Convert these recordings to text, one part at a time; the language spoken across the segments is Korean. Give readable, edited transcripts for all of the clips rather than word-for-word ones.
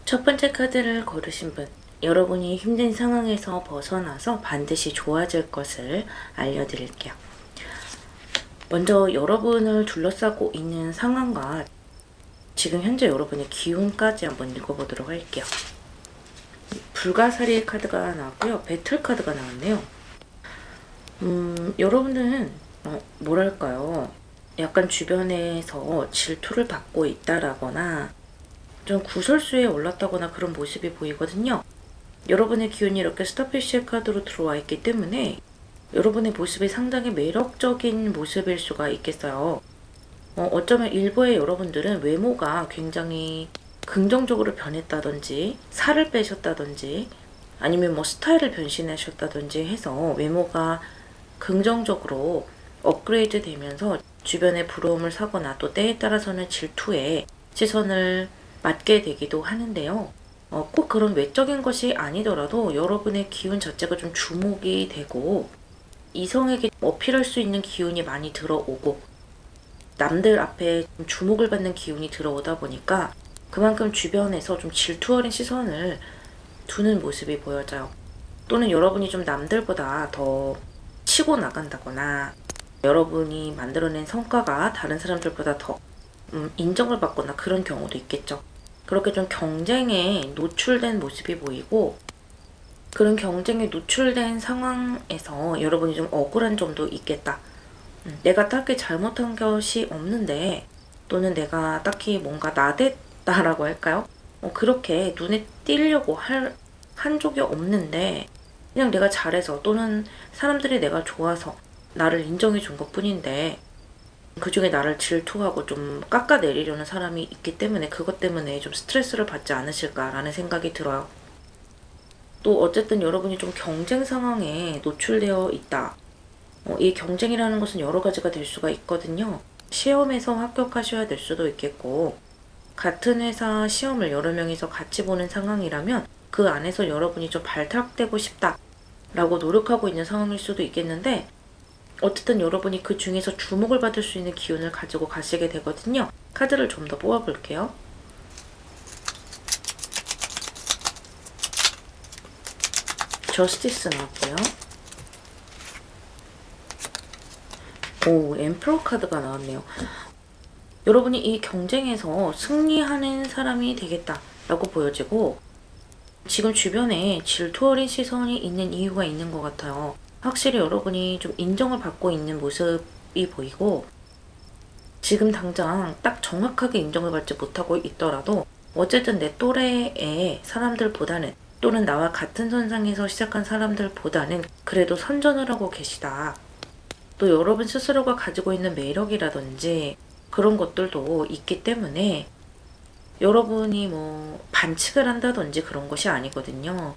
첫 번째 카드를 고르신 분, 여러분이 힘든 상황에서 벗어나서 반드시 좋아질 것을 알려드릴게요. 먼저 여러분을 둘러싸고 있는 상황과 지금 현재 여러분의 기운까지 한번 읽어보도록 할게요. 불가사리 카드가 나왔고요. 배틀 카드가 나왔네요. 여러분은 뭐랄까요? 약간 주변에서 질투를 받고 있다라거나 좀 구설수에 올랐다거나 그런 모습이 보이거든요. 여러분의 기운이 이렇게 스타피쉬의 카드로 들어와 있기 때문에 여러분의 모습이 상당히 매력적인 모습일 수가 있겠어요. 어쩌면 일부의 여러분들은 외모가 굉장히 긍정적으로 변했다든지 살을 빼셨다든지 아니면 뭐 스타일을 변신하셨다든지 해서 외모가 긍정적으로 업그레이드 되면서 주변에 부러움을 사거나 또 때에 따라서는 질투에 시선을 맞게 되기도 하는데요. 꼭 그런 외적인 것이 아니더라도 여러분의 기운 자체가 좀 주목이 되고 이성에게 어필할 수 있는 기운이 많이 들어오고 남들 앞에 좀 주목을 받는 기운이 들어오다 보니까 그만큼 주변에서 좀 질투 어린 시선을 두는 모습이 보여져요. 또는 여러분이 좀 남들보다 더 치고 나간다거나 여러분이 만들어낸 성과가 다른 사람들보다 더 인정을 받거나 그런 경우도 있겠죠. 그렇게 좀 경쟁에 노출된 모습이 보이고 그런 경쟁에 노출된 상황에서 여러분이 좀 억울한 점도 있겠다. 내가 딱히 잘못한 것이 없는데 또는 내가 딱히 뭔가 나댔다라고 할까요? 그렇게 눈에 띄려고 한 적이 없는데 그냥 내가 잘해서 또는 사람들이 내가 좋아서 나를 인정해 준 것 뿐인데 그 중에 나를 질투하고 좀 깎아내리려는 사람이 있기 때문에 그것 때문에 좀 스트레스를 받지 않으실까라는 생각이 들어요. 또 어쨌든 여러분이 좀 경쟁 상황에 노출되어 있다. 이 경쟁이라는 것은 여러 가지가 될 수가 있거든요. 시험에서 합격하셔야 될 수도 있겠고 같은 회사 시험을 여러 명이서 같이 보는 상황이라면 그 안에서 여러분이 좀 발탁되고 싶다라고 노력하고 있는 상황일 수도 있겠는데 어쨌든 여러분이 그 중에서 주목을 받을 수 있는 기운을 가지고 가시게 되거든요. 카드를 좀 더 뽑아볼게요. 저스티스 나왔고요. 오, 엠프로 카드가 나왔네요. 여러분이 이 경쟁에서 승리하는 사람이 되겠다라고 보여지고 지금 주변에 질투 어린 시선이 있는 이유가 있는 것 같아요. 확실히 여러분이 좀 인정을 받고 있는 모습이 보이고 지금 당장 딱 정확하게 인정을 받지 못하고 있더라도 어쨌든 내 또래의 사람들보다는 또는 나와 같은 선상에서 시작한 사람들보다는 그래도 선전을 하고 계시다. 또 여러분 스스로가 가지고 있는 매력이라든지 그런 것들도 있기 때문에 여러분이 뭐 반칙을 한다든지 그런 것이 아니거든요.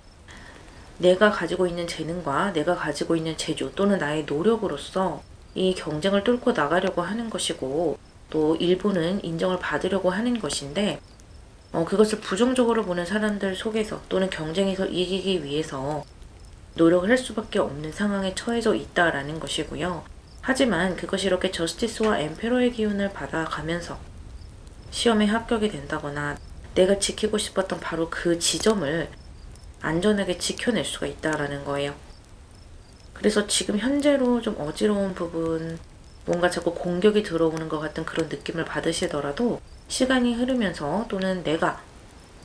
내가 가지고 있는 재능과 내가 가지고 있는 재주 또는 나의 노력으로서 이 경쟁을 뚫고 나가려고 하는 것이고 또 일부는 인정을 받으려고 하는 것인데 그것을 부정적으로 보는 사람들 속에서 또는 경쟁에서 이기기 위해서 노력을 할 수밖에 없는 상황에 처해져 있다라는 것이고요. 하지만 그것이 이렇게 저스티스와 엠페러의 기운을 받아가면서 시험에 합격이 된다거나 내가 지키고 싶었던 바로 그 지점을 안전하게 지켜낼 수가 있다라는 거예요. 그래서 지금 현재로 좀 어지러운 부분, 뭔가 자꾸 공격이 들어오는 것 같은 그런 느낌을 받으시더라도 시간이 흐르면서 또는 내가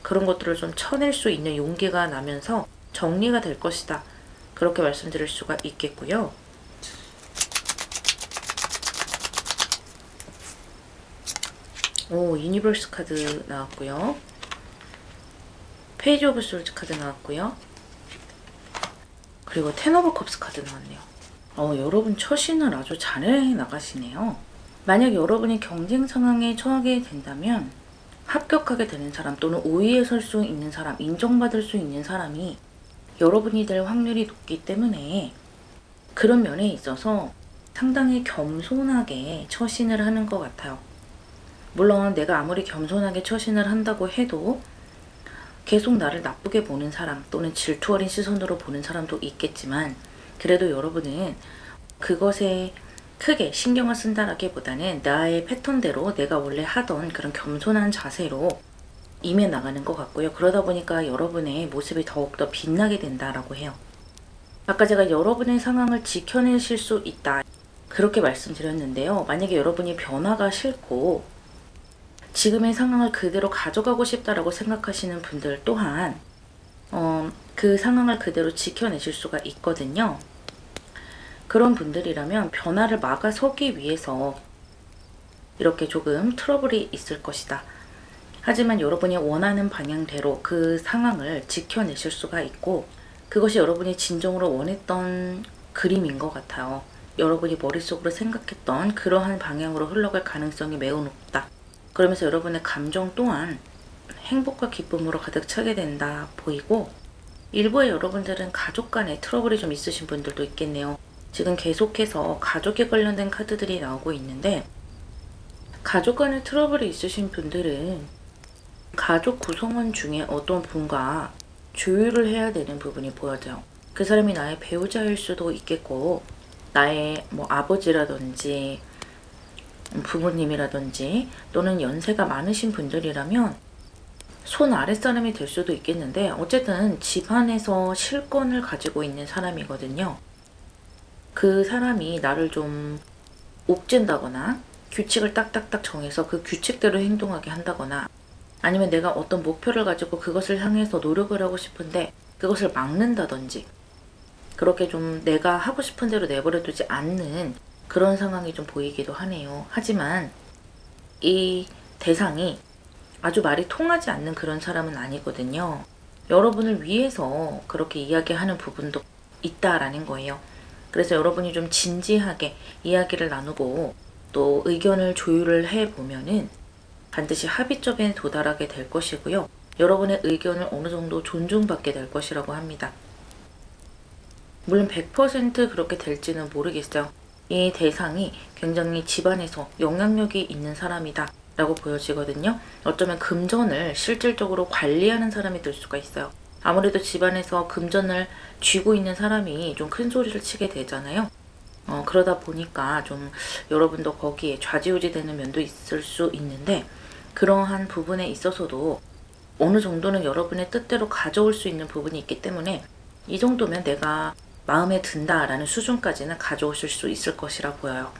그런 것들을 좀 쳐낼 수 있는 용기가 나면서 정리가 될 것이다. 그렇게 말씀드릴 수가 있겠고요. 오, 유니버스 카드 나왔고요. 페이지 오브 솔즈 카드 나왔고요. 그리고 텐 오브 컵스 카드 나왔네요. 여러분 처신을 아주 잘 나가시네요. 만약 여러분이 경쟁 상황에 처하게 된다면 합격하게 되는 사람 또는 우위에 설 수 있는 사람, 인정받을 수 있는 사람이 여러분이 될 확률이 높기 때문에 그런 면에 있어서 상당히 겸손하게 처신을 하는 것 같아요. 물론 내가 아무리 겸손하게 처신을 한다고 해도 계속 나를 나쁘게 보는 사람 또는 질투 어린 시선으로 보는 사람도 있겠지만 그래도 여러분은 그것에 크게 신경을 쓴다라기보다는 나의 패턴대로 내가 원래 하던 그런 겸손한 자세로 임해 나가는 것 같고요. 그러다 보니까 여러분의 모습이 더욱더 빛나게 된다라고 해요. 아까 제가 여러분의 상황을 지켜내실 수 있다, 그렇게 말씀드렸는데요. 만약에 여러분이 변화가 싫고 지금의 상황을 그대로 가져가고 싶다라고 생각하시는 분들 또한 그 상황을 그대로 지켜내실 수가 있거든요. 그런 분들이라면 변화를 막아서기 위해서 이렇게 조금 트러블이 있을 것이다. 하지만 여러분이 원하는 방향대로 그 상황을 지켜내실 수가 있고, 그것이 여러분이 진정으로 원했던 그림인 것 같아요. 여러분이 머릿속으로 생각했던 그러한 방향으로 흘러갈 가능성이 매우 높다. 그러면서 여러분의 감정 또한 행복과 기쁨으로 가득 차게 된다 보이고, 일부의 여러분들은 가족 간에 트러블이 좀 있으신 분들도 있겠네요. 지금 계속해서 가족에 관련된 카드들이 나오고 있는데, 가족 간에 트러블이 있으신 분들은 가족 구성원 중에 어떤 분과 조율을 해야 되는 부분이 보여져요. 그 사람이 나의 배우자일 수도 있겠고, 나의 아버지라든지 부모님이라든지 또는 연세가 많으신 분들이라면 손 아랫사람이 될 수도 있겠는데, 어쨌든 집안에서 실권을 가지고 있는 사람이거든요. 그 사람이 나를 좀 옥죄다거나 규칙을 딱딱딱 정해서 그 규칙대로 행동하게 한다거나, 아니면 내가 어떤 목표를 가지고 그것을 향해서 노력을 하고 싶은데 그것을 막는다든지, 그렇게 좀 내가 하고 싶은 대로 내버려두지 않는 그런 상황이 좀 보이기도 하네요. 하지만 이 대상이 아주 말이 통하지 않는 그런 사람은 아니거든요. 여러분을 위해서 그렇게 이야기하는 부분도 있다라는 거예요. 그래서 여러분이 좀 진지하게 이야기를 나누고 또 의견을 조율을 해보면은 반드시 합의점에 도달하게 될 것이고요. 여러분의 의견을 어느 정도 존중받게 될 것이라고 합니다. 물론 100% 그렇게 될지는 모르겠어요. 이 대상이 굉장히 집안에서 영향력이 있는 사람이다 라고 보여지거든요. 어쩌면 금전을 실질적으로 관리하는 사람이 될 수가 있어요. 아무래도 집안에서 금전을 쥐고 있는 사람이 좀 큰 소리를 치게 되잖아요. 그러다 보니까 좀 여러분도 거기에 좌지우지 되는 면도 있을 수 있는데, 그러한 부분에 있어서도 어느 정도는 여러분의 뜻대로 가져올 수 있는 부분이 있기 때문에, 이 정도면 내가 마음에 든다라는 수준까지는 가져오실 수 있을 것이라 보여요.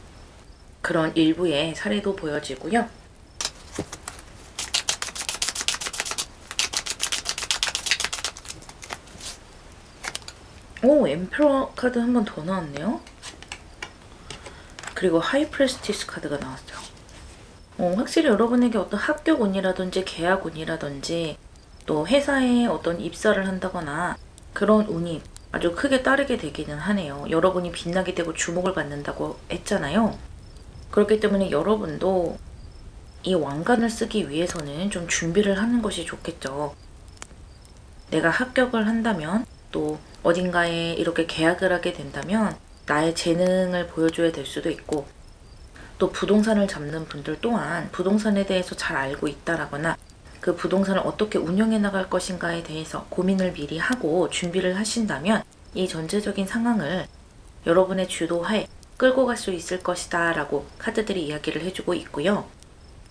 그런 일부의 사례도 보여지고요. 오, 엠페러 카드 한 번 더 나왔네요. 그리고 하이프레스티스 카드가 나왔어요. 확실히 여러분에게 어떤 합격 운이라든지 계약 운이라든지 또 회사에 어떤 입사를 한다거나 그런 운이 아주 크게 따르게 되기는 하네요. 여러분이 빛나게 되고 주목을 받는다고 했잖아요. 그렇기 때문에 여러분도 이 왕관을 쓰기 위해서는 좀 준비를 하는 것이 좋겠죠. 내가 합격을 한다면, 또 어딘가에 이렇게 계약을 하게 된다면 나의 재능을 보여줘야 될 수도 있고, 또 부동산을 잡는 분들 또한 부동산에 대해서 잘 알고 있다라거나 그 부동산을 어떻게 운영해 나갈 것인가에 대해서 고민을 미리 하고 준비를 하신다면 이 전체적인 상황을 여러분의 주도하에 끌고 갈 수 있을 것이다 라고 카드들이 이야기를 해주고 있고요.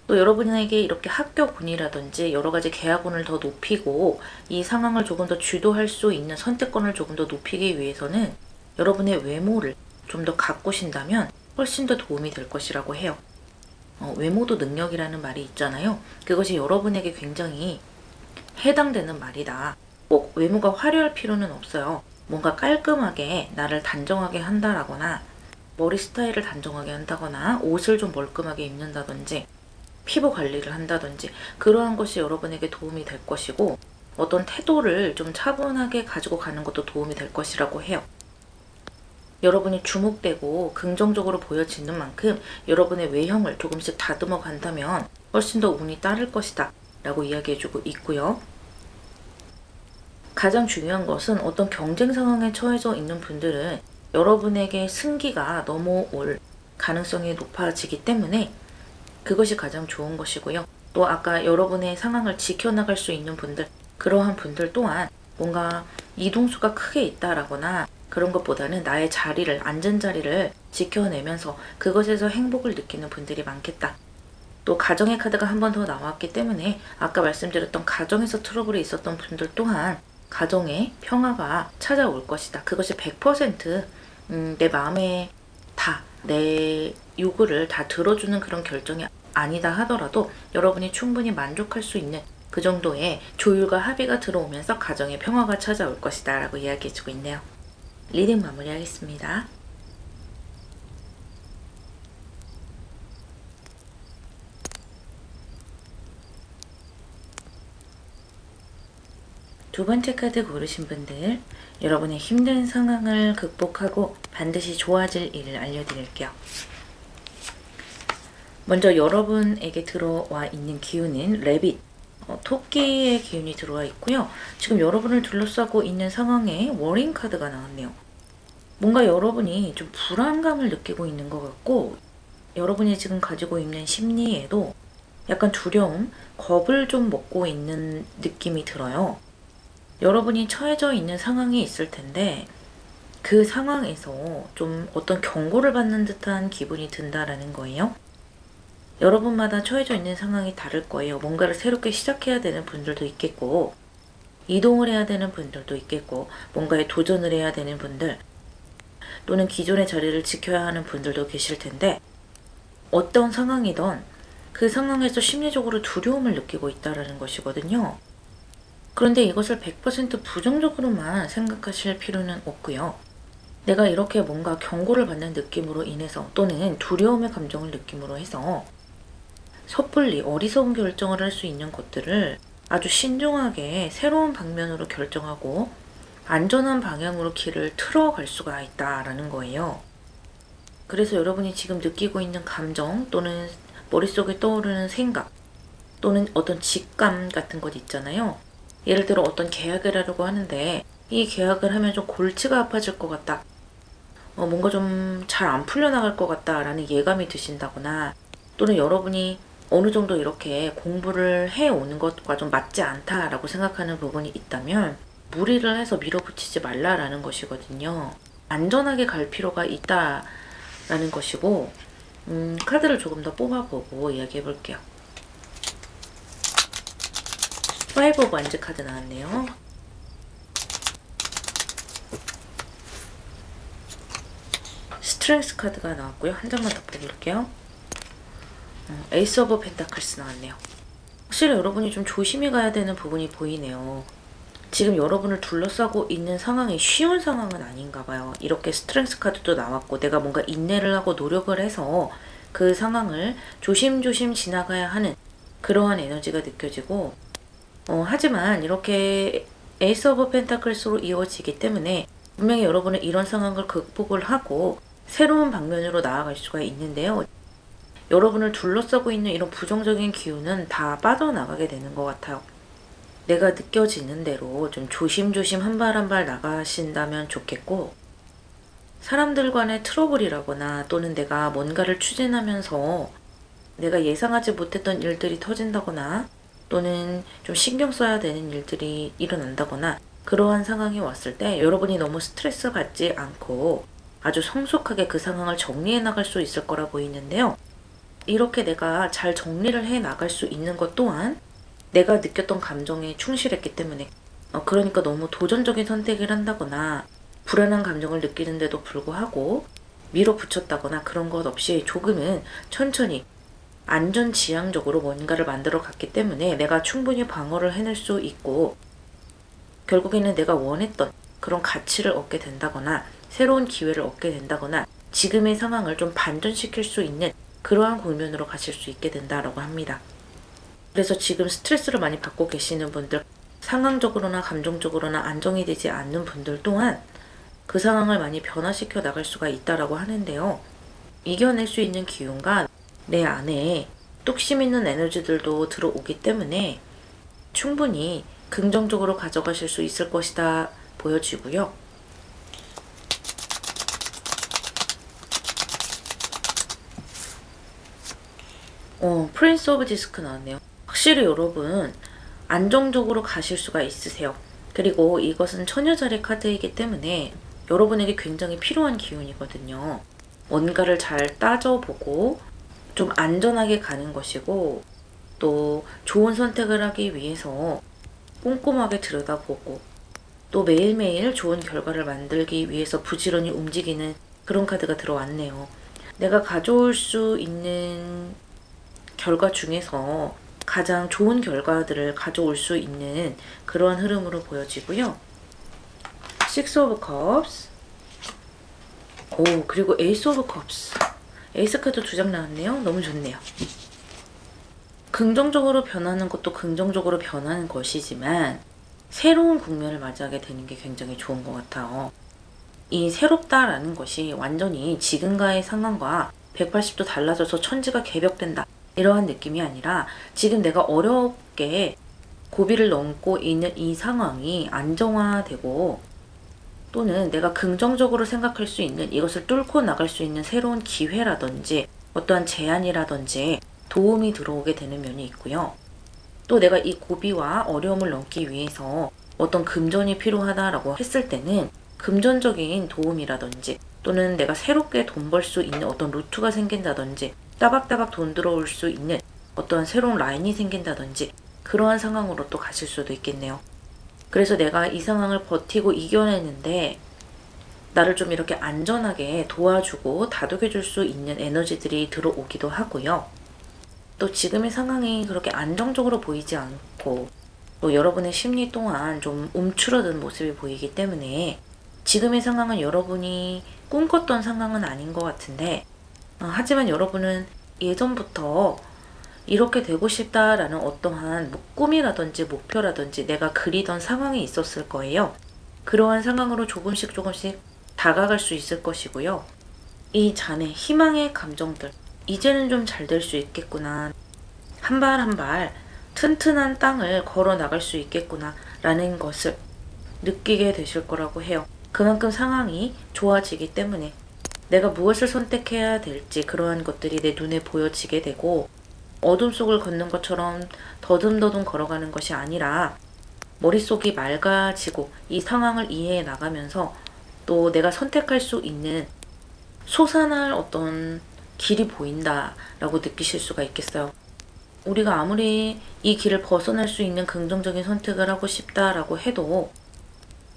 또 여러분에게 이렇게 합격운이라든지 여러 가지 계약운을 더 높이고 이 상황을 조금 더 주도할 수 있는 선택권을 조금 더 높이기 위해서는 여러분의 외모를 좀 더 가꾸신다면 훨씬 더 도움이 될 것이라고 해요. 외모도 능력이라는 말이 있잖아요. 그것이 여러분에게 굉장히 해당되는 말이다. 꼭 외모가 화려할 필요는 없어요. 뭔가 깔끔하게 나를 단정하게 한다라거나, 머리 스타일을 단정하게 한다거나, 옷을 좀 멀끔하게 입는다든지, 피부 관리를 한다든지, 그러한 것이 여러분에게 도움이 될 것이고, 어떤 태도를 좀 차분하게 가지고 가는 것도 도움이 될 것이라고 해요. 여러분이 주목되고 긍정적으로 보여지는 만큼 여러분의 외형을 조금씩 다듬어 간다면 훨씬 더 운이 따를 것이다 라고 이야기해주고 있고요. 가장 중요한 것은 어떤 경쟁 상황에 처해져 있는 분들은 여러분에게 승기가 넘어올 가능성이 높아지기 때문에 그것이 가장 좋은 것이고요. 또 아까 여러분의 상황을 지켜나갈 수 있는 분들, 그러한 분들 또한 뭔가 이동수가 크게 있다라거나 그런 것보다는 나의 자리를, 앉은 자리를 지켜내면서 그것에서 행복을 느끼는 분들이 많겠다. 또 가정의 카드가 한 번 더 나왔기 때문에 아까 말씀드렸던 가정에서 트러블이 있었던 분들 또한 가정에 평화가 찾아올 것이다. 그것이 100% 내 마음에 내 요구를 다 들어주는 그런 결정이 아니다 하더라도 여러분이 충분히 만족할 수 있는 그 정도의 조율과 합의가 들어오면서 가정의 평화가 찾아올 것이다 라고 이야기해주고 있네요. 리딩 마무리하겠습니다. 두 번째 카드 고르신 분들, 여러분의 힘든 상황을 극복하고 반드시 좋아질 일을 알려드릴게요. 먼저 여러분에게 들어와 있는 기운은 레빗, 토끼의 기운이 들어와 있고요. 지금 여러분을 둘러싸고 있는 상황에 워링 카드가 나왔네요. 뭔가 여러분이 좀 불안감을 느끼고 있는 것 같고, 여러분이 지금 가지고 있는 심리에도 약간 두려움, 겁을 좀 먹고 있는 느낌이 들어요. 여러분이 처해져 있는 상황이 있을 텐데 그 상황에서 좀 어떤 경고를 받는 듯한 기분이 든다라는 거예요. 여러분마다 처해져 있는 상황이 다를 거예요. 뭔가를 새롭게 시작해야 되는 분들도 있겠고, 이동을 해야 되는 분들도 있겠고, 뭔가에 도전을 해야 되는 분들, 또는 기존의 자리를 지켜야 하는 분들도 계실 텐데, 어떤 상황이든 그 상황에서 심리적으로 두려움을 느끼고 있다는 것이거든요. 그런데 이것을 100% 부정적으로만 생각하실 필요는 없고요. 내가 이렇게 뭔가 경고를 받는 느낌으로 인해서 또는 두려움의 감정을 느낌으로 해서 섣불리 어리석은 결정을 할 수 있는 것들을 아주 신중하게 새로운 방면으로 결정하고 안전한 방향으로 길을 틀어갈 수가 있다라는 거예요. 그래서 여러분이 지금 느끼고 있는 감정 또는 머릿속에 떠오르는 생각 또는 어떤 직감 같은 것 있잖아요. 예를 들어 어떤 계약을 하려고 하는데 이 계약을 하면 좀 골치가 아파질 것 같다. 뭔가 좀 잘 안 풀려나갈 것 같다라는 예감이 드신다거나, 또는 여러분이 어느 정도 이렇게 공부를 해오는 것과 좀 맞지 않다라고 생각하는 부분이 있다면 무리를 해서 밀어붙이지 말라라는 것이거든요. 안전하게 갈 필요가 있다라는 것이고, 카드를 조금 더 뽑아보고 이야기해 볼게요. 파이브 오브 완즈 카드 나왔네요. 스트렝스 카드가 나왔고요. 한 장만 더 뽑을게요. 에이스 오브 펜타클스 나왔네요. 확실히 여러분이 좀 조심히 가야 되는 부분이 보이네요. 지금 여러분을 둘러싸고 있는 상황이 쉬운 상황은 아닌가 봐요. 이렇게 스트렝스 카드도 나왔고 내가 뭔가 인내를 하고 노력을 해서 그 상황을 조심조심 지나가야 하는 그러한 에너지가 느껴지고, 하지만 이렇게 에이스 오브 펜타클스로 이어지기 때문에 분명히 여러분은 이런 상황을 극복을 하고 새로운 방면으로 나아갈 수가 있는데요. 여러분을 둘러싸고 있는 이런 부정적인 기운은 다 빠져나가게 되는 것 같아요. 내가 느껴지는 대로 좀 조심조심 한 발 한 발 나가신다면 좋겠고, 사람들 간의 트러블이라거나 또는 내가 뭔가를 추진하면서 내가 예상하지 못했던 일들이 터진다거나 또는 좀 신경 써야 되는 일들이 일어난다거나 그러한 상황이 왔을 때 여러분이 너무 스트레스 받지 않고 아주 성숙하게 그 상황을 정리해 나갈 수 있을 거라 보이는데요. 이렇게 내가 잘 정리를 해 나갈 수 있는 것 또한 내가 느꼈던 감정에 충실했기 때문에, 그러니까 너무 도전적인 선택을 한다거나 불안한 감정을 느끼는데도 불구하고 밀어붙였다거나 그런 것 없이 조금은 천천히 안전지향적으로 뭔가를 만들어 갔기 때문에 내가 충분히 방어를 해낼 수 있고, 결국에는 내가 원했던 그런 가치를 얻게 된다거나 새로운 기회를 얻게 된다거나 지금의 상황을 좀 반전시킬 수 있는 그러한 국면으로 가실 수 있게 된다라고 합니다. 그래서 지금 스트레스를 많이 받고 계시는 분들, 상황적으로나 감정적으로나 안정이 되지 않는 분들 또한 그 상황을 많이 변화시켜 나갈 수가 있다라고 하는데요. 이겨낼 수 있는 기운과 내 안에 뚝심 있는 에너지들도 들어오기 때문에 충분히 긍정적으로 가져가실 수 있을 것이다 보여지고요. 프린스 오브 디스크 나왔네요. 확실히 여러분 안정적으로 가실 수가 있으세요. 그리고 이것은 처녀자리 카드이기 때문에 여러분에게 굉장히 필요한 기운이거든요. 뭔가를 잘 따져보고 좀 안전하게 가는 것이고, 또 좋은 선택을 하기 위해서 꼼꼼하게 들여다보고, 또 매일매일 좋은 결과를 만들기 위해서 부지런히 움직이는 그런 카드가 들어왔네요. 내가 가져올 수 있는 결과 중에서 가장 좋은 결과들을 가져올 수 있는 그러한 흐름으로 보여지고요. Six of Cups. 오, 그리고 Ace of Cups. 에이스 카드 2장 나왔네요. 너무 좋네요. 긍정적으로 변하는 것도 긍정적으로 변하는 것이지만 새로운 국면을 맞이하게 되는 게 굉장히 좋은 것 같아요. 이 새롭다라는 것이 완전히 지금과의 상황과 180도 달라져서 천지가 개벽된다, 이러한 느낌이 아니라 지금 내가 어렵게 고비를 넘고 있는 이 상황이 안정화되고, 또는 내가 긍정적으로 생각할 수 있는, 이것을 뚫고 나갈 수 있는 새로운 기회라든지 어떠한 제안이라든지 도움이 들어오게 되는 면이 있고요. 또 내가 이 고비와 어려움을 넘기 위해서 어떤 금전이 필요하다라고 했을 때는 금전적인 도움이라든지, 또는 내가 새롭게 돈 벌 수 있는 어떤 루트가 생긴다든지, 따박따박 돈 들어올 수 있는 어떤 새로운 라인이 생긴다든지, 그러한 상황으로 또 가실 수도 있겠네요. 그래서 내가 이 상황을 버티고 이겨내는데 나를 좀 이렇게 안전하게 도와주고 다독여줄 수 있는 에너지들이 들어오기도 하고요. 또 지금의 상황이 그렇게 안정적으로 보이지 않고, 또 여러분의 심리 또한 좀 움츠러든 모습이 보이기 때문에 지금의 상황은 여러분이 꿈꿨던 상황은 아닌 것 같은데, 하지만 여러분은 예전부터 이렇게 되고 싶다라는 어떠한 꿈이라든지 목표라든지 내가 그리던 상황이 있었을 거예요. 그러한 상황으로 조금씩 다가갈 수 있을 것이고요. 이 잔의 희망의 감정들, 이제는 좀 잘 될 수 있겠구나, 한 발 한 발 튼튼한 땅을 걸어 나갈 수 있겠구나 라는 것을 느끼게 되실 거라고 해요. 그만큼 상황이 좋아지기 때문에 내가 무엇을 선택해야 될지 그러한 것들이 내 눈에 보여지게 되고, 어둠 속을 걷는 것처럼 더듬더듬 걸어가는 것이 아니라 머릿속이 맑아지고 이 상황을 이해해 나가면서 또 내가 선택할 수 있는 솟아날 어떤 길이 보인다라고 느끼실 수가 있겠어요. 우리가 아무리 이 길을 벗어날 수 있는 긍정적인 선택을 하고 싶다라고 해도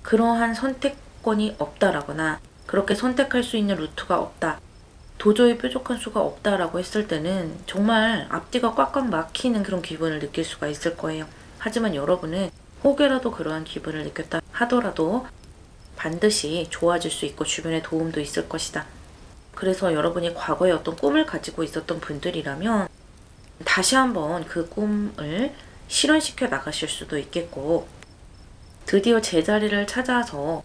그러한 선택권이 없다라거나 그렇게 선택할 수 있는 루트가 없다, 도저히 뾰족한 수가 없다라고 했을 때는 정말 앞뒤가 꽉꽉 막히는 그런 기분을 느낄 수가 있을 거예요. 하지만 여러분은 혹여라도 그러한 기분을 느꼈다 하더라도 반드시 좋아질 수 있고 주변에 도움도 있을 것이다. 그래서 여러분이 과거에 어떤 꿈을 가지고 있었던 분들이라면 다시 한번 그 꿈을 실현시켜 나가실 수도 있겠고, 드디어 제자리를 찾아서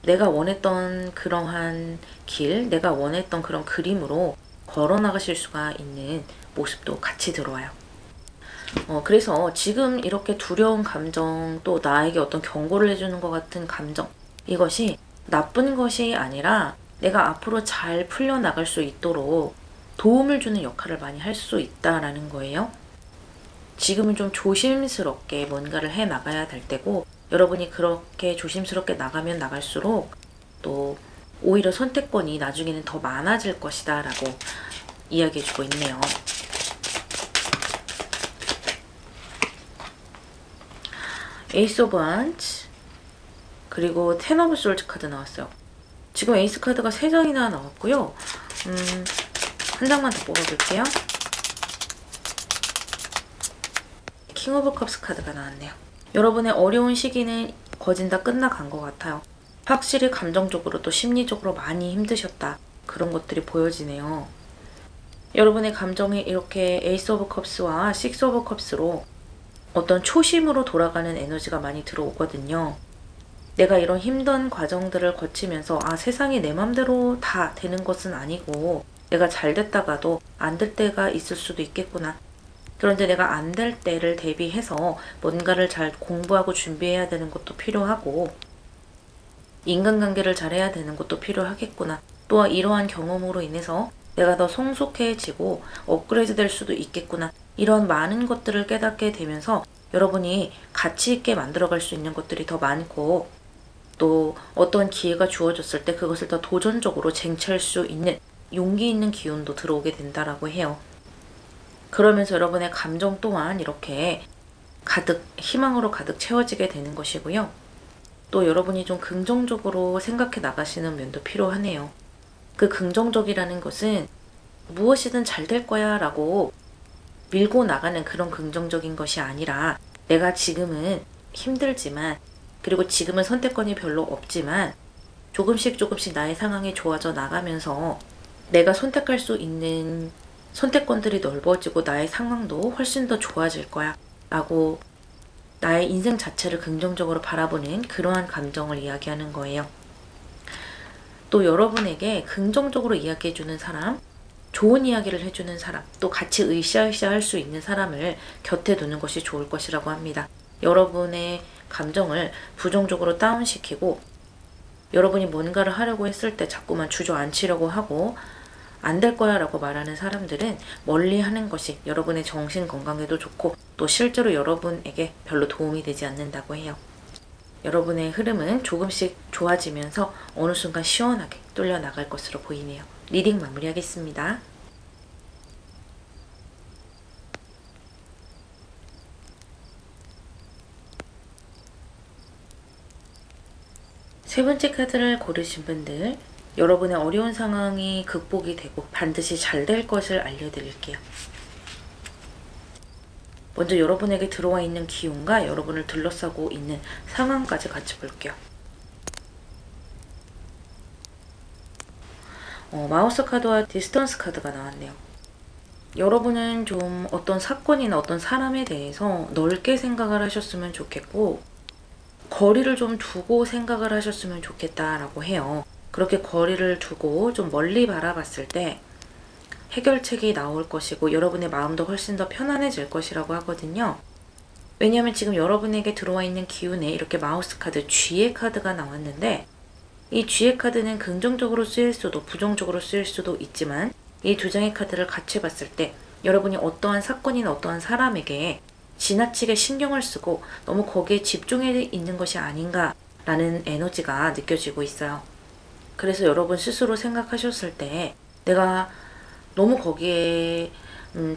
내가 원했던 그러한 길, 내가 원했던 그런 그림으로 걸어 나가실 수가 있는 모습도 같이 들어와요. 그래서 지금 이렇게 두려운 감정, 또 나에게 어떤 경고를 해주는 것 같은 감정, 이것이 나쁜 것이 아니라 내가 앞으로 잘 풀려나갈 수 있도록 도움을 주는 역할을 많이 할 수 있다라는 거예요. 지금은 좀 조심스럽게 뭔가를 해 나가야 될 때고, 여러분이 그렇게 조심스럽게 나가면 나갈수록 또 오히려 선택권이 나중에는 더 많아질 것이다 라고 이야기해주고 있네요. 에이스 오브 원스, 그리고 텐 오브 솔즈 카드 나왔어요. 지금 에이스 카드가 3장이나 나왔고요. 한 장만 더 뽑아볼게요. 킹 오브 컵스 카드가 나왔네요. 여러분의 어려운 시기는 거진 다 끝나간 것 같아요. 확실히 감정적으로 또 심리적으로 많이 힘드셨다, 그런 것들이 보여지네요. 여러분의 감정이 이렇게 에이스 오브 컵스와 식스 오브 컵스로 어떤 초심으로 돌아가는 에너지가 많이 들어오거든요. 내가 이런 힘든 과정들을 거치면서 세상이 내 맘대로 다 되는 것은 아니고 내가 잘 됐다가도 안 될 때가 있을 수도 있겠구나. 그런데 내가 안 될 때를 대비해서 뭔가를 잘 공부하고 준비해야 되는 것도 필요하고, 인간관계를 잘해야 되는 것도 필요하겠구나. 또한 이러한 경험으로 인해서 내가 더 성숙해지고 업그레이드 될 수도 있겠구나. 이런 많은 것들을 깨닫게 되면서 여러분이 가치 있게 만들어갈 수 있는 것들이 더 많고, 또 어떤 기회가 주어졌을 때 그것을 더 도전적으로 쟁취할 수 있는 용기 있는 기운도 들어오게 된다라고 해요. 그러면서 여러분의 감정 또한 이렇게 가득, 희망으로 가득 채워지게 되는 것이고요. 또 여러분이 좀 긍정적으로 생각해 나가시는 면도 필요하네요. 그 긍정적이라는 것은 무엇이든 잘 될 거야 라고 밀고 나가는 그런 긍정적인 것이 아니라, 내가 지금은 힘들지만, 그리고 지금은 선택권이 별로 없지만 조금씩 조금씩 나의 상황이 좋아져 나가면서 내가 선택할 수 있는 선택권들이 넓어지고 나의 상황도 훨씬 더 좋아질 거야 라고 나의 인생 자체를 긍정적으로 바라보는 그러한 감정을 이야기하는 거예요. 또 여러분에게 긍정적으로 이야기해주는 사람, 좋은 이야기를 해주는 사람, 또 같이 으쌰으쌰 할 수 있는 사람을 곁에 두는 것이 좋을 것이라고 합니다. 여러분의 감정을 부정적으로 다운시키고 여러분이 뭔가를 하려고 했을 때 자꾸만 주저앉히려고 하고 안 될 거야 라고 말하는 사람들은 멀리 하는 것이 여러분의 정신 건강에도 좋고 또 실제로 여러분에게 별로 도움이 되지 않는다고 해요. 여러분의 흐름은 조금씩 좋아지면서 어느 순간 시원하게 뚫려 나갈 것으로 보이네요. 리딩 마무리하겠습니다. 세 번째 카드를 고르신 분들, 여러분의 어려운 상황이 극복이 되고 반드시 잘 될 것을 알려드릴게요. 먼저 여러분에게 들어와 있는 기운과 여러분을 둘러싸고 있는 상황까지 같이 볼게요. 마우스 카드와 디스턴스 카드가 나왔네요. 여러분은 좀 어떤 사건이나 어떤 사람에 대해서 넓게 생각을 하셨으면 좋겠고 거리를 좀 두고 생각을 하셨으면 좋겠다라고 해요. 그렇게 거리를 두고 좀 멀리 바라봤을 때 해결책이 나올 것이고 여러분의 마음도 훨씬 더 편안해질 것이라고 하거든요. 왜냐하면 지금 여러분에게 들어와 있는 기운에 이렇게 마우스 카드, 쥐의 카드가 나왔는데 이 쥐의 카드는 긍정적으로 쓰일 수도 부정적으로 쓰일 수도 있지만 이 두 장의 카드를 같이 봤을 때 여러분이 어떠한 사건이나 어떠한 사람에게 지나치게 신경을 쓰고 너무 거기에 집중해 있는 것이 아닌가라는 에너지가 느껴지고 있어요. 그래서 여러분 스스로 생각하셨을 때 내가 너무 거기에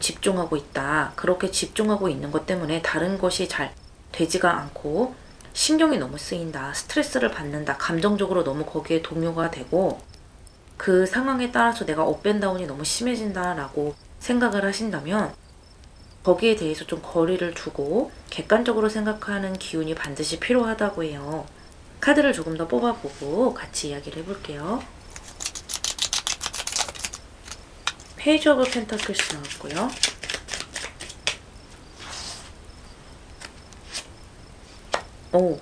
집중하고 있다. 그렇게 집중하고 있는 것 때문에 다른 것이 잘 되지가 않고 신경이 너무 쓰인다. 스트레스를 받는다. 감정적으로 너무 거기에 동요가 되고 그 상황에 따라서 내가 업앤다운이 너무 심해진다라고 생각을 하신다면 거기에 대해서 좀 거리를 두고 객관적으로 생각하는 기운이 반드시 필요하다고 해요. 카드를 조금 더 뽑아보고 같이 이야기를 해볼게요. 페이지 오브 펜타클스 나왔고요.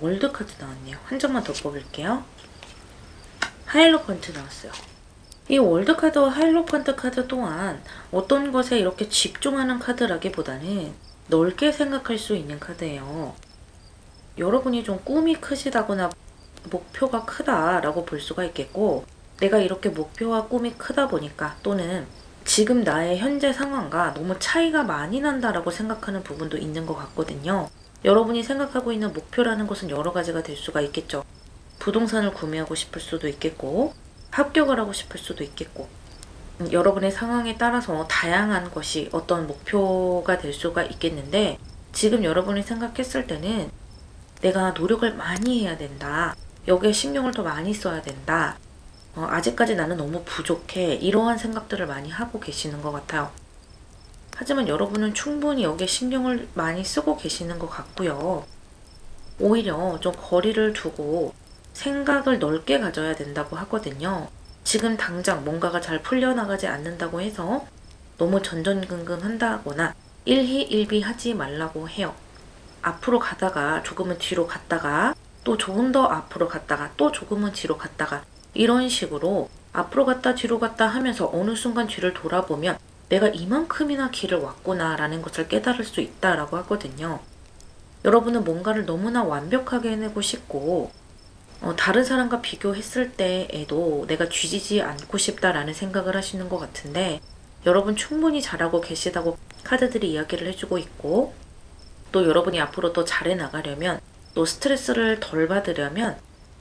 월드 카드 나왔네요. 한 장만 더 뽑을게요. 하이로펀트 나왔어요. 이 월드 카드와 하이로펀트 카드 또한 어떤 것에 이렇게 집중하는 카드라기보다는 넓게 생각할 수 있는 카드예요. 여러분이 좀 꿈이 크시다거나 목표가 크다라고 볼 수가 있겠고 내가 이렇게 목표와 꿈이 크다 보니까 또는 지금 나의 현재 상황과 너무 차이가 많이 난다라고 생각하는 부분도 있는 것 같거든요. 여러분이 생각하고 있는 목표라는 것은 여러 가지가 될 수가 있겠죠. 부동산을 구매하고 싶을 수도 있겠고 합격을 하고 싶을 수도 있겠고 여러분의 상황에 따라서 다양한 것이 어떤 목표가 될 수가 있겠는데 지금 여러분이 생각했을 때는 내가 노력을 많이 해야 된다. 여기에 신경을 더 많이 써야 된다. 아직까지 나는 너무 부족해. 이러한 생각들을 많이 하고 계시는 것 같아요. 하지만 여러분은 충분히 여기에 신경을 많이 쓰고 계시는 것 같고요. 오히려 좀 거리를 두고 생각을 넓게 가져야 된다고 하거든요. 지금 당장 뭔가가 잘 풀려나가지 않는다고 해서 너무 전전긍긍 한다거나 일희일비 하지 말라고 해요. 앞으로 가다가 조금은 뒤로 갔다가 또 조금 더 앞으로 갔다가 또 조금은 뒤로 갔다가 이런 식으로 앞으로 갔다 뒤로 갔다 하면서 어느 순간 뒤를 돌아보면 내가 이만큼이나 길을 왔구나 라는 것을 깨달을 수 있다라고 하거든요. 여러분은 뭔가를 너무나 완벽하게 해내고 싶고 다른 사람과 비교했을 때에도 내가 뒤지지 않고 싶다라는 생각을 하시는 것 같은데 여러분 충분히 잘하고 계시다고 카드들이 이야기를 해주고 있고 또 여러분이 앞으로 더 잘해 나가려면 또 스트레스를 덜 받으려면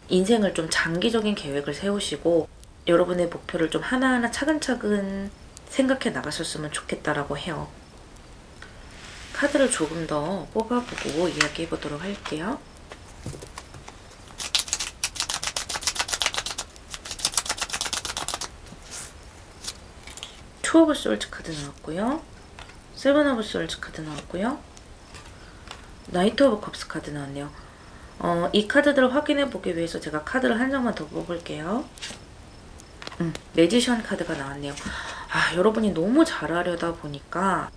인생을 좀 장기적인 계획을 세우시고 여러분의 목표를 좀 하나하나 차근차근 생각해 나가셨으면 좋겠다라고 해요. 카드를 조금 더 뽑아보고 이야기해 보도록 할게요. 투 오브 솔즈 카드 나왔고요. 세븐 오브 솔즈 카드 나왔고요. 나이트 오브 컵스 카드 나왔네요. 이 카드들을 확인해 보기 위해서 제가 카드를 한 장만 더 뽑을게요. 매지션 카드가 나왔네요. 여러분이 너무 잘하려다 보니까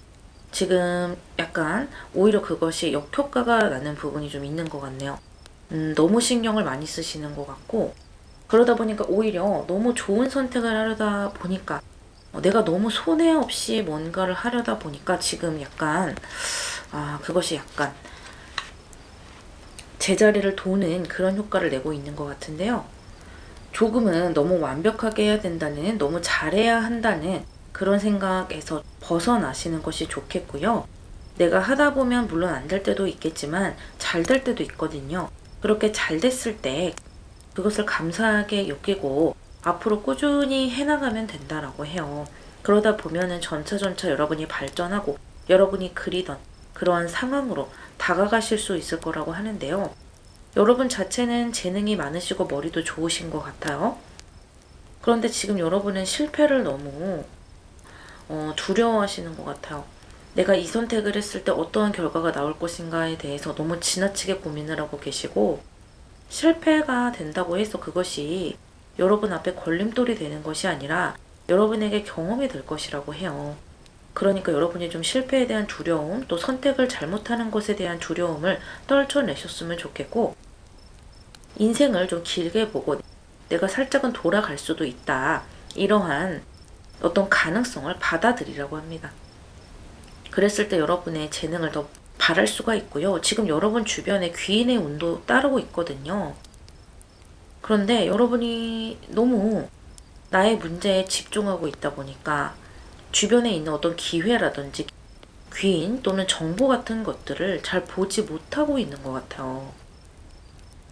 지금 약간 오히려 그것이 역효과가 나는 부분이 좀 있는 것 같네요. 너무 신경을 많이 쓰시는 것 같고, 그러다 보니까 오히려 너무 좋은 선택을 하려다 보니까 내가 너무 손해 없이 뭔가를 하려다 보니까 지금 약간 그것이 약간 제자리를 도는 그런 효과를 내고 있는 것 같은데요. 조금은 너무 완벽하게 해야 된다는, 너무 잘해야 한다는 그런 생각에서 벗어나시는 것이 좋겠고요. 내가 하다 보면 물론 안 될 때도 있겠지만 잘 될 때도 있거든요. 그렇게 잘 됐을 때 그것을 감사하게 여기고 앞으로 꾸준히 해나가면 된다라고 해요. 그러다 보면은 점차 여러분이 발전하고 여러분이 그리던 그러한 상황으로 다가가실 수 있을 거라고 하는데요. 여러분 자체는 재능이 많으시고 머리도 좋으신 것 같아요. 그런데 지금 여러분은 실패를 너무 두려워하시는 것 같아요. 내가 이 선택을 했을 때 어떠한 결과가 나올 것인가에 대해서 너무 지나치게 고민을 하고 계시고, 실패가 된다고 해서 그것이 여러분 앞에 걸림돌이 되는 것이 아니라 여러분에게 경험이 될 것이라고 해요. 그러니까 여러분이 좀 실패에 대한 두려움, 또 선택을 잘못하는 것에 대한 두려움을 떨쳐내셨으면 좋겠고, 인생을 좀 길게 보고 내가 살짝은 돌아갈 수도 있다, 이러한 어떤 가능성을 받아들이라고 합니다. 그랬을 때 여러분의 재능을 더 발할 수가 있고요. 지금 여러분 주변에 귀인의 운도 따르고 있거든요. 그런데 여러분이 너무 나의 문제에 집중하고 있다 보니까 주변에 있는 어떤 기회라든지 귀인 또는 정보 같은 것들을 잘 보지 못하고 있는 것 같아요.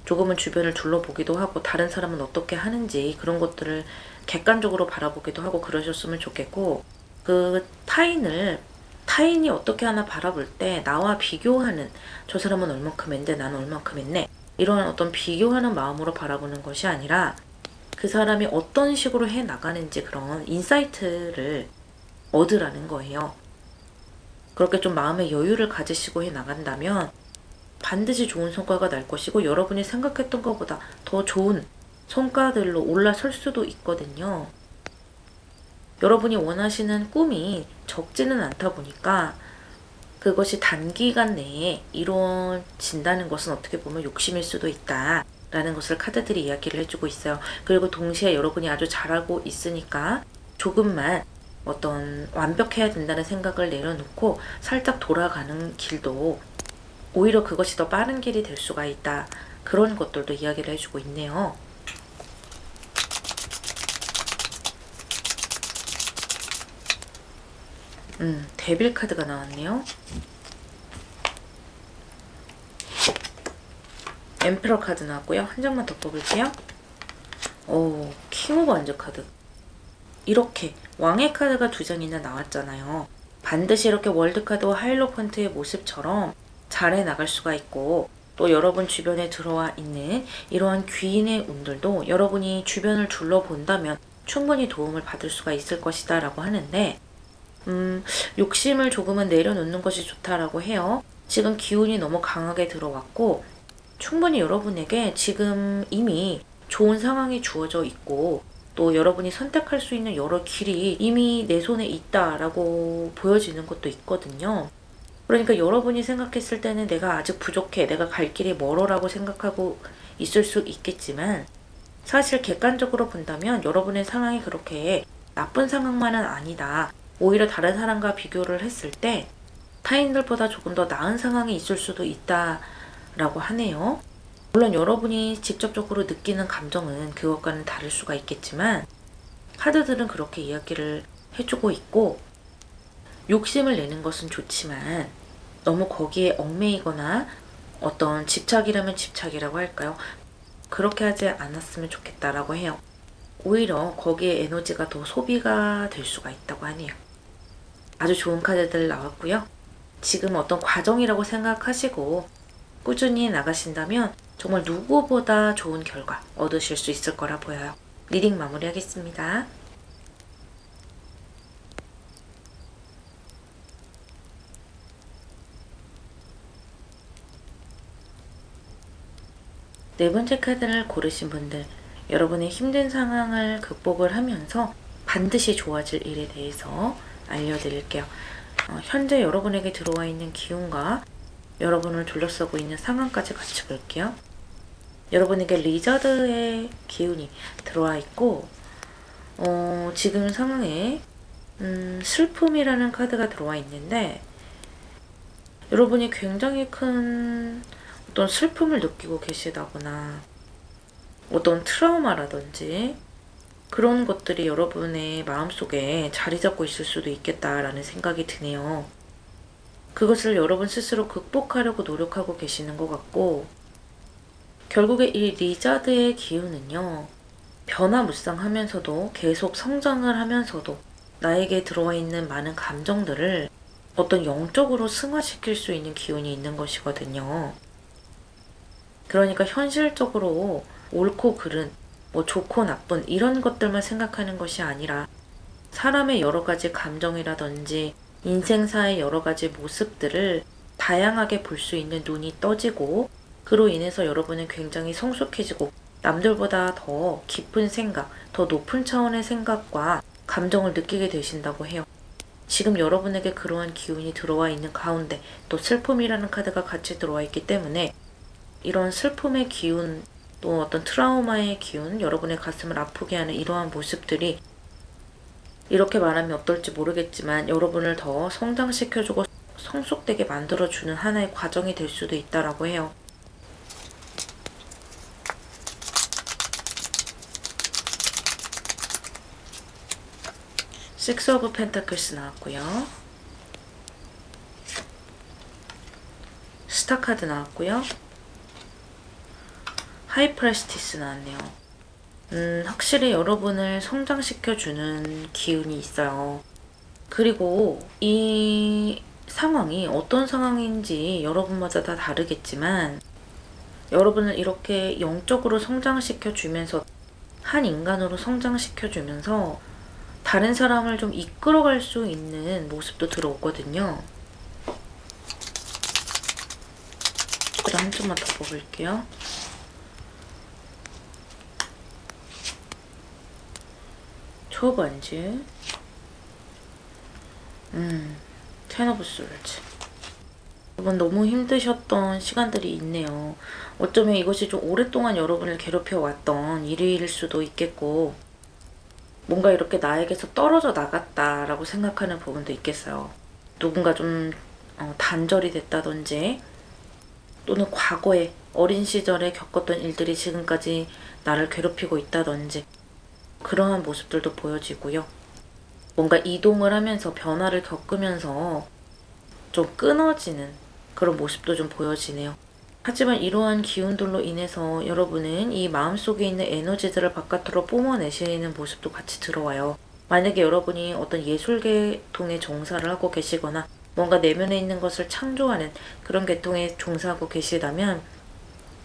조금은 주변을 둘러보기도 하고 다른 사람은 어떻게 하는지 그런 것들을 객관적으로 바라보기도 하고 그러셨으면 좋겠고, 그 타인이 어떻게 하나 바라볼 때 나와 비교하는, 저 사람은 얼만큼 했는데 나는 얼만큼 했네, 이런 어떤 비교하는 마음으로 바라보는 것이 아니라 그 사람이 어떤 식으로 해 나가는지 그런 인사이트를 얻으라는 거예요. 그렇게 좀 마음의 여유를 가지시고 해 나간다면 반드시 좋은 성과가 날 것이고, 여러분이 생각했던 것보다 더 좋은 성과들로 올라설 수도 있거든요. 여러분이 원하시는 꿈이 적지는 않다 보니까 그것이 단기간 내에 이루어진다는 것은 어떻게 보면 욕심일 수도 있다라는 것을 카드들이 이야기를 해주고 있어요. 그리고 동시에 여러분이 아주 잘하고 있으니까 조금만 어떤 완벽해야 된다는 생각을 내려놓고 살짝 돌아가는 길도 오히려 그것이 더 빠른 길이 될 수가 있다. 그런 것들도 이야기를 해주고 있네요. 데빌 카드가 나왔네요. 엠페러 카드 나왔고요. 한 장만 더 뽑을게요. 킹 오브 원즈 카드. 이렇게 왕의 카드가 두 장이나 나왔잖아요. 반드시 이렇게 월드 카드와 하이로펀트의 모습처럼 잘해 나갈 수가 있고, 또 여러분 주변에 들어와 있는 이러한 귀인의 운들도 여러분이 주변을 둘러본다면 충분히 도움을 받을 수가 있을 것이다 라고 하는데, 욕심을 조금은 내려놓는 것이 좋다라고 해요. 지금 기운이 너무 강하게 들어왔고 충분히 여러분에게 지금 이미 좋은 상황이 주어져 있고, 또 여러분이 선택할 수 있는 여러 길이 이미 내 손에 있다라고 보여지는 것도 있거든요. 그러니까 여러분이 생각했을 때는 내가 아직 부족해, 내가 갈 길이 멀어라고 생각하고 있을 수 있겠지만, 사실 객관적으로 본다면 여러분의 상황이 그렇게 나쁜 상황만은 아니다. 오히려 다른 사람과 비교를 했을 때 타인들보다 조금 더 나은 상황이 있을 수도 있다라고 하네요. 물론 여러분이 직접적으로 느끼는 감정은 그것과는 다를 수가 있겠지만 카드들은 그렇게 이야기를 해주고 있고, 욕심을 내는 것은 좋지만 너무 거기에 얽매이거나 어떤 집착이라면 집착이라고 할까요? 그렇게 하지 않았으면 좋겠다라고 해요. 오히려 거기에 에너지가 더 소비가 될 수가 있다고 하네요. 아주 좋은 카드들 나왔고요. 지금 어떤 과정이라고 생각하시고 꾸준히 나가신다면 정말 누구보다 좋은 결과 얻으실 수 있을 거라 보여요. 리딩 마무리하겠습니다. 네 번째 카드를 고르신 분들, 여러분의 힘든 상황을 극복을 하면서 반드시 좋아질 일에 대해서 알려드릴게요. 현재 여러분에게 들어와 있는 기운과 여러분을 둘러싸고 있는 상황까지 같이 볼게요. 여러분에게 리저드의 기운이 들어와 있고 지금 상황에 슬픔이라는 카드가 들어와 있는데 여러분이 굉장히 큰 어떤 슬픔을 느끼고 계시다거나 어떤 트라우마라든지 그런 것들이 여러분의 마음속에 자리 잡고 있을 수도 있겠다라는 생각이 드네요. 그것을 여러분 스스로 극복하려고 노력하고 계시는 것 같고 결국에 이 리자드의 기운은요. 변화무쌍하면서도 계속 성장을 하면서도 나에게 들어와 있는 많은 감정들을 어떤 영적으로 승화시킬 수 있는 기운이 있는 것이거든요. 그러니까 현실적으로 옳고 그른, 뭐 좋고 나쁜 이런 것들만 생각하는 것이 아니라 사람의 여러 가지 감정이라든지 인생사의 여러 가지 모습들을 다양하게 볼 수 있는 눈이 떠지고 그로 인해서 여러분은 굉장히 성숙해지고 남들보다 더 깊은 생각, 더 높은 차원의 생각과 감정을 느끼게 되신다고 해요. 지금 여러분에게 그러한 기운이 들어와 있는 가운데 또 슬픔이라는 카드가 같이 들어와 있기 때문에 이런 슬픔의 기운 또 어떤 트라우마의 기운, 여러분의 가슴을 아프게 하는 이러한 모습들이 이렇게 말하면 어떨지 모르겠지만 여러분을 더 성장시켜주고 성숙되게 만들어주는 하나의 과정이 될 수도 있다라고 해요. 식스 오브 펜타클스 나왔고요. 스타 카드 나왔고요. 하이프레스티스 나왔네요. 확실히 여러분을 성장시켜주는 기운이 있어요. 그리고 이 상황이 어떤 상황인지 여러분마다 다 다르겠지만 여러분을 이렇게 영적으로 성장시켜주면서 한 인간으로 성장시켜주면서 다른 사람을 좀 이끌어갈 수 있는 모습도 들어오거든요. 그럼 한 점만 더 뽑을게요. 초반지 텐 오브 솔즈. 여러분 너무 힘드셨던 시간들이 있네요. 어쩌면 이것이 좀 오랫동안 여러분을 괴롭혀왔던 일일 수도 있겠고 뭔가 이렇게 나에게서 떨어져 나갔다라고 생각하는 부분도 있겠어요. 누군가 좀 단절이 됐다든지 또는 과거에 어린 시절에 겪었던 일들이 지금까지 나를 괴롭히고 있다든지 그러한 모습들도 보여지고요. 뭔가 이동을 하면서 변화를 겪으면서 좀 끊어지는 그런 모습도 좀 보여지네요. 하지만 이러한 기운들로 인해서 여러분은 이 마음속에 있는 에너지들을 바깥으로 뿜어내시는 모습도 같이 들어와요. 만약에 여러분이 어떤 예술 계통에 종사를 하고 계시거나 뭔가 내면에 있는 것을 창조하는 그런 계통에 종사하고 계시다면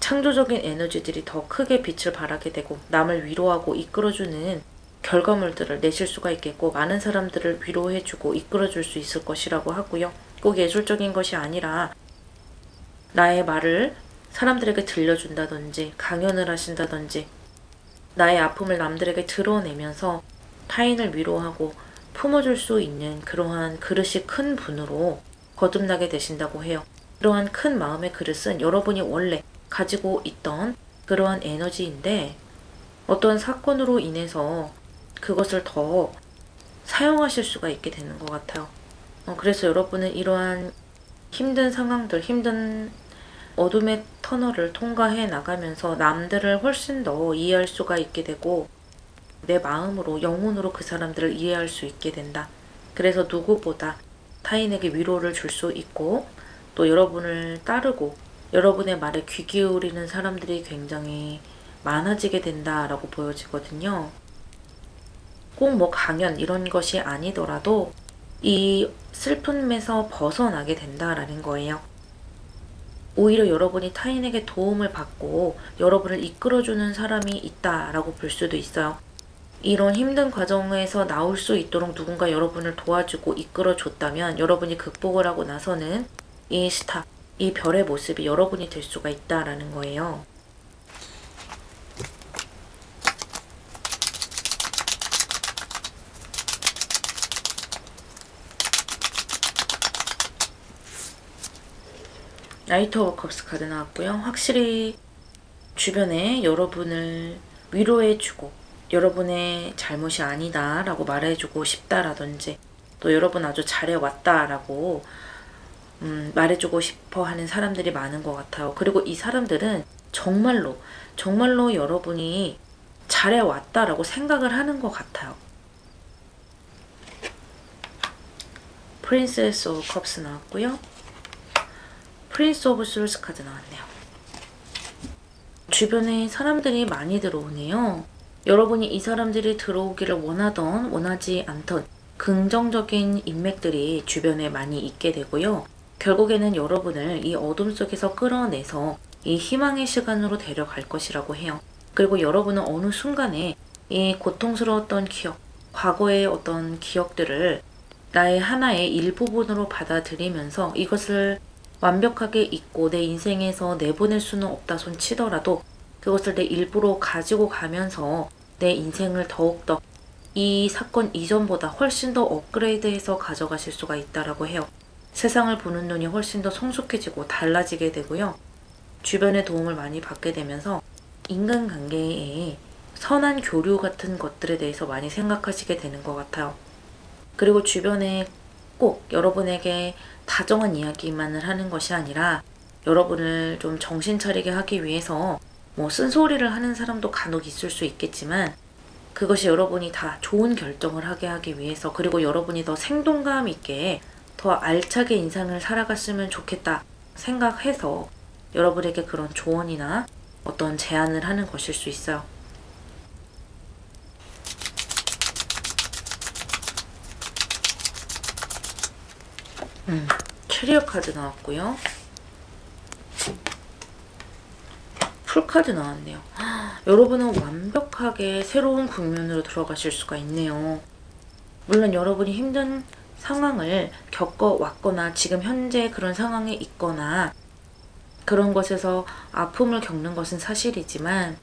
창조적인 에너지들이 더 크게 빛을 발하게 되고 남을 위로하고 이끌어주는 결과물들을 내실 수가 있겠고 많은 사람들을 위로해주고 이끌어줄 수 있을 것이라고 하고요. 꼭 예술적인 것이 아니라 나의 말을 사람들에게 들려준다든지 강연을 하신다든지 나의 아픔을 남들에게 드러내면서 타인을 위로하고 품어줄 수 있는 그러한 그릇이 큰 분으로 거듭나게 되신다고 해요. 그러한 큰 마음의 그릇은 여러분이 원래 가지고 있던 그러한 에너지인데 어떤 사건으로 인해서 그것을 더 사용하실 수가 있게 되는 것 같아요. 그래서 여러분은 이러한 힘든 상황들, 힘든 어둠의 터널을 통과해 나가면서 남들을 훨씬 더 이해할 수가 있게 되고 내 마음으로, 영혼으로 그 사람들을 이해할 수 있게 된다. 그래서 누구보다 타인에게 위로를 줄 수 있고 또 여러분을 따르고 여러분의 말에 귀 기울이는 사람들이 굉장히 많아지게 된다라고 보여지거든요. 꼭 뭐 강연 이런 것이 아니더라도 이 슬픔에서 벗어나게 된다라는 거예요. 오히려 여러분이 타인에게 도움을 받고 여러분을 이끌어주는 사람이 있다라고 볼 수도 있어요. 이런 힘든 과정에서 나올 수 있도록 누군가 여러분을 도와주고 이끌어줬다면 여러분이 극복을 하고 나서는 이 스타, 이 별의 모습이 여러분이 될 수가 있다라는 거예요. 나이트 오브 컵스 카드 나왔고요. 확실히 주변에 여러분을 위로해주고 여러분의 잘못이 아니다 라고 말해주고 싶다라든지 또 여러분 아주 잘해왔다 라고 말해주고 싶어 하는 사람들이 많은 것 같아요. 그리고 이 사람들은 정말로 여러분이 잘해왔다 라고 생각을 하는 것 같아요. 프린세스 오브 컵스 나왔고요. 프린스 오브 솔스 카드 나왔네요. 주변에 사람들이 많이 들어오네요. 여러분이 이 사람들이 들어오기를 원하던 원하지 않던 긍정적인 인맥들이 주변에 많이 있게 되고요. 결국에는 여러분을 이 어둠 속에서 끌어내서 이 희망의 시간으로 데려갈 것이라고 해요. 그리고 여러분은 어느 순간에 이 고통스러웠던 기억, 과거의 어떤 기억들을 나의 하나의 일부분으로 받아들이면서 이것을 완벽하게 잊고 내 인생에서 내보낼 수는 없다 손 치더라도 그것을 내 일부로 가지고 가면서 내 인생을 더욱더 이 사건 이전보다 훨씬 더 업그레이드해서 가져가실 수가 있다라고 해요. 세상을 보는 눈이 훨씬 더 성숙해지고 달라지게 되고요. 주변의 도움을 많이 받게 되면서 인간관계에 선한 교류 같은 것들에 대해서 많이 생각하시게 되는 것 같아요. 그리고 주변에 꼭 여러분에게 다정한 이야기만을 하는 것이 아니라 여러분을 좀 정신 차리게 하기 위해서 쓴소리를 하는 사람도 간혹 있을 수 있겠지만 그것이 여러분이 다 좋은 결정을 하게 하기 위해서 그리고 여러분이 더 생동감 있게 더 알차게 인생을 살아갔으면 좋겠다 생각해서 여러분에게 그런 조언이나 어떤 제안을 하는 것일 수 있어요. 캐리어 카드 나왔고요. 풀카드 나왔네요. 여러분은 완벽하게 새로운 국면으로 들어가실 수가 있네요. 물론 여러분이 힘든 상황을 겪어왔거나 지금 현재 그런 상황에 있거나 그런 것에서 아픔을 겪는 것은 사실이지만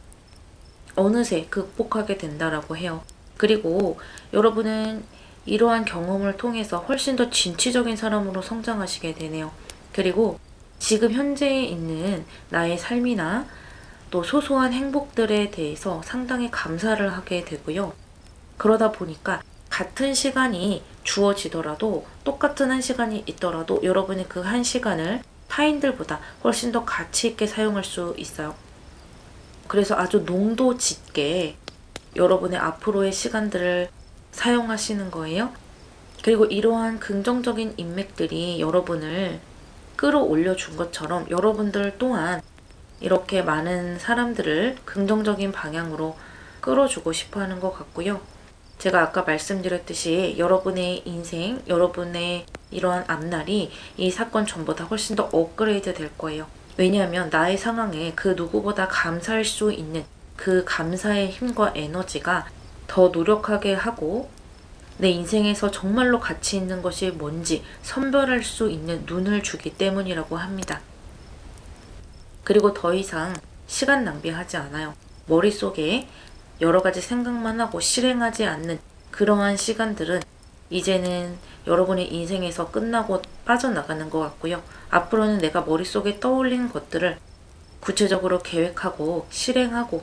어느새 극복하게 된다라고 해요. 그리고 여러분은 이러한 경험을 통해서 훨씬 더 진취적인 사람으로 성장하시게 되네요. 그리고 지금 현재에 있는 나의 삶이나 또 소소한 행복들에 대해서 상당히 감사를 하게 되고요. 그러다 보니까 같은 시간이 주어지더라도 똑같은 한 시간이 있더라도 여러분이 그 한 시간을 타인들보다 훨씬 더 가치 있게 사용할 수 있어요. 그래서 아주 농도 짙게 여러분의 앞으로의 시간들을 사용하시는 거예요. 그리고 이러한 긍정적인 인맥들이 여러분을 끌어올려 준 것처럼 여러분들 또한 이렇게 많은 사람들을 긍정적인 방향으로 끌어주고 싶어 하는 것 같고요. 제가 아까 말씀드렸듯이 여러분의 인생, 여러분의 이러한 앞날이 이 사건 전보다 훨씬 더 업그레이드 될 거예요. 왜냐하면 나의 상황에 그 누구보다 감사할 수 있는 그 감사의 힘과 에너지가 더 노력하게 하고 내 인생에서 정말로 가치 있는 것이 뭔지 선별할 수 있는 눈을 주기 때문이라고 합니다. 그리고 더 이상 시간 낭비하지 않아요. 머릿속에 여러 가지 생각만 하고 실행하지 않는 그러한 시간들은 이제는 여러분의 인생에서 끝나고 빠져나가는 것 같고요. 앞으로는 내가 머릿속에 떠올린 것들을 구체적으로 계획하고 실행하고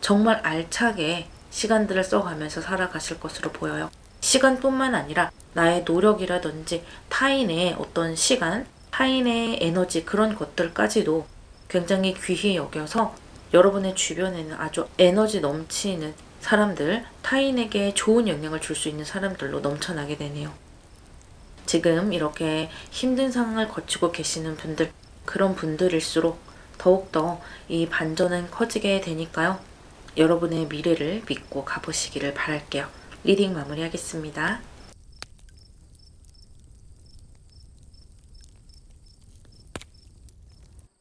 정말 알차게 시간들을 써가면서 살아가실 것으로 보여요. 시간뿐만 아니라 나의 노력이라든지 타인의 어떤 시간, 타인의 에너지 그런 것들까지도 굉장히 귀히 여겨서 여러분의 주변에는 아주 에너지 넘치는 사람들, 타인에게 좋은 영향을 줄 수 있는 사람들로 넘쳐나게 되네요. 지금 이렇게 힘든 상황을 거치고 계시는 분들, 그런 분들일수록 더욱더 이 반전은 커지게 되니까요. 여러분의 미래를 믿고 가보시기를 바랄게요. 리딩 마무리하겠습니다.